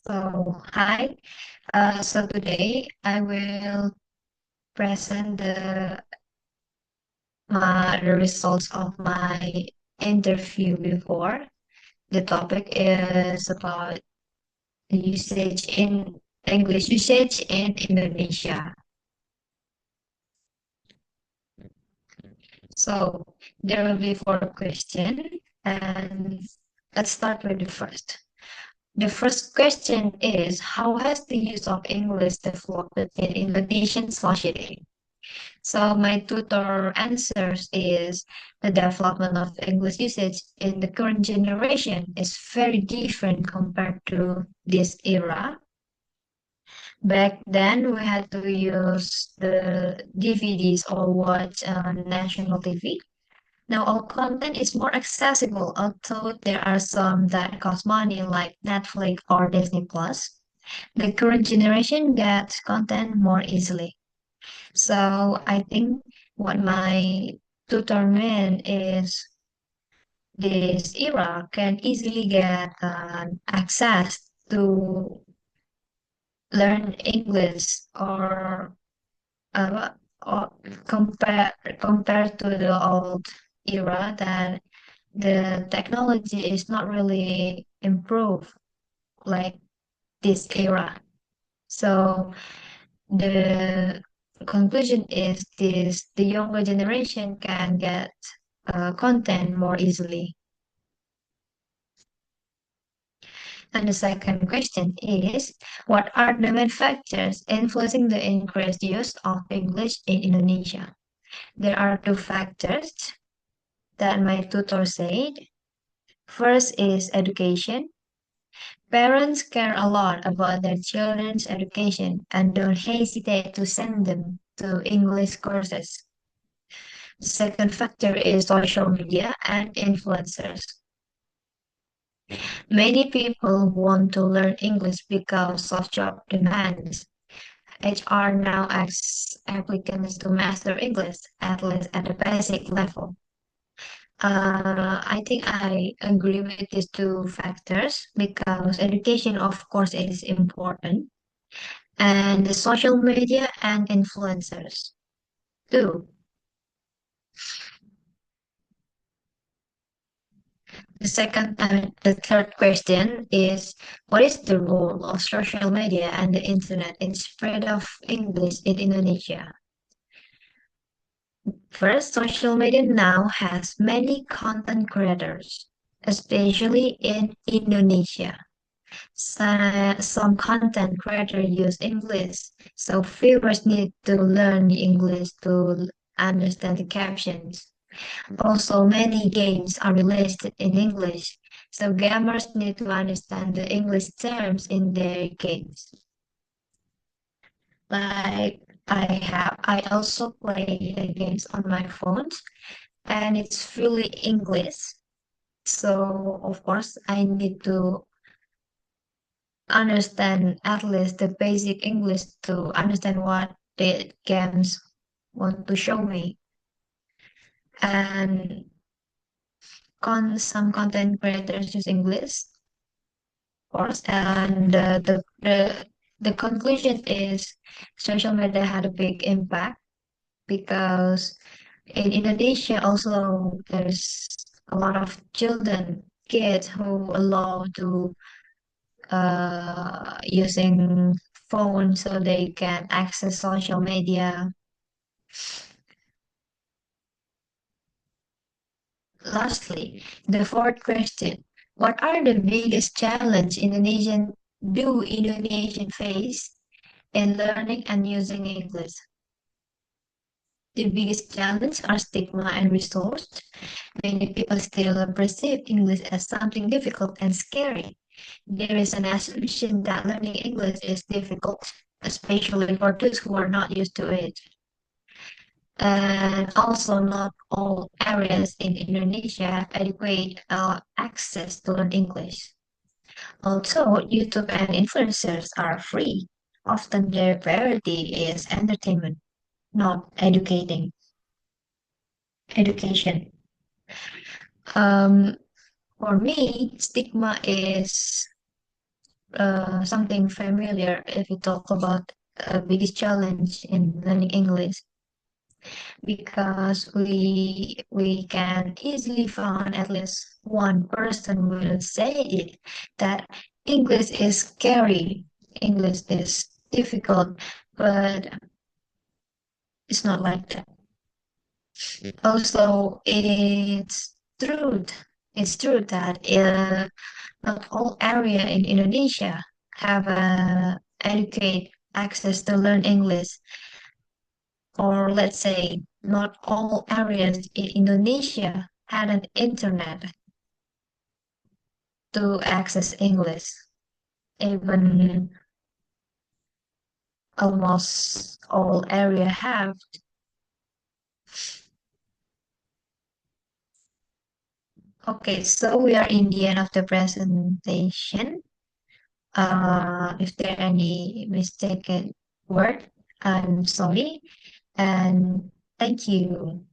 Hi. So today I will present the results of my interview before. The topic is about usage in English usage in Indonesia. So there will be four questions, and let's start with the first. The first question is, how has the use of English developed in Indonesian society? So my tutor answers is the development of English usage in the current generation is very different compared to this era. Back then, we had to use the DVDs or watch national TV. Now all content is more accessible, although there are some that cost money like Netflix or Disney Plus. The current generation gets content more easily. So I think what my tutor meant is this era can easily get access to learn English uh, or compared to the old era that the technology is not really improved like this era. So the conclusion is this the younger generation can get content more easily. And the second question is, what are the main factors influencing the increased use of English in Indonesia? There are two factors that my tutor said. First is education. Parents care a lot about their children's education and don't hesitate to send them to English courses. Second factor is social media and influencers. Many people want to learn English because of job demands. HR now asks applicants to master English, at least at a basic level. I think I agree with these two factors because education, of course, is important, and the social media and influencers too. The third question is, what is the role of social media and the internet in spread of English in Indonesia? First, social media now has many content creators, especially in Indonesia. Some content creators use English, so viewers need to learn English to understand the captions. Also, many games are released in English, so gamers need to understand the English terms in their games. Like I also play the games on my phone, and it's fully English. So of course, I need to understand at least the basic English to understand what the games want to show me. And some content creators use English, of course, and the conclusion is social media had a big impact because in Indonesia also there's a lot of kids who allow to using phone so they can access social media. Lastly, the fourth question. What are the biggest challenge Indonesian face in learning and using English? The biggest challenge are stigma and resource. Many people still perceive English as something difficult and scary. There is an assumption that learning English is difficult, especially for those who are not used to it. And also, not all areas in Indonesia have adequate access to learn English. Although YouTube and influencers are free, often their priority is entertainment, not education. Um, for me, stigma is something familiar if we talk about biggest challenge in learning English, because we can easily find at least one person will say it that English is scary, English is difficult, but it's not like that. Also, it's true that not all area in Indonesia have adequate access to learn English, or let's say not all areas in Indonesia had an internet to access English. Even almost all area have. Okay, so we are in the end of the presentation. If there are any mistaken word, I'm sorry, and thank you.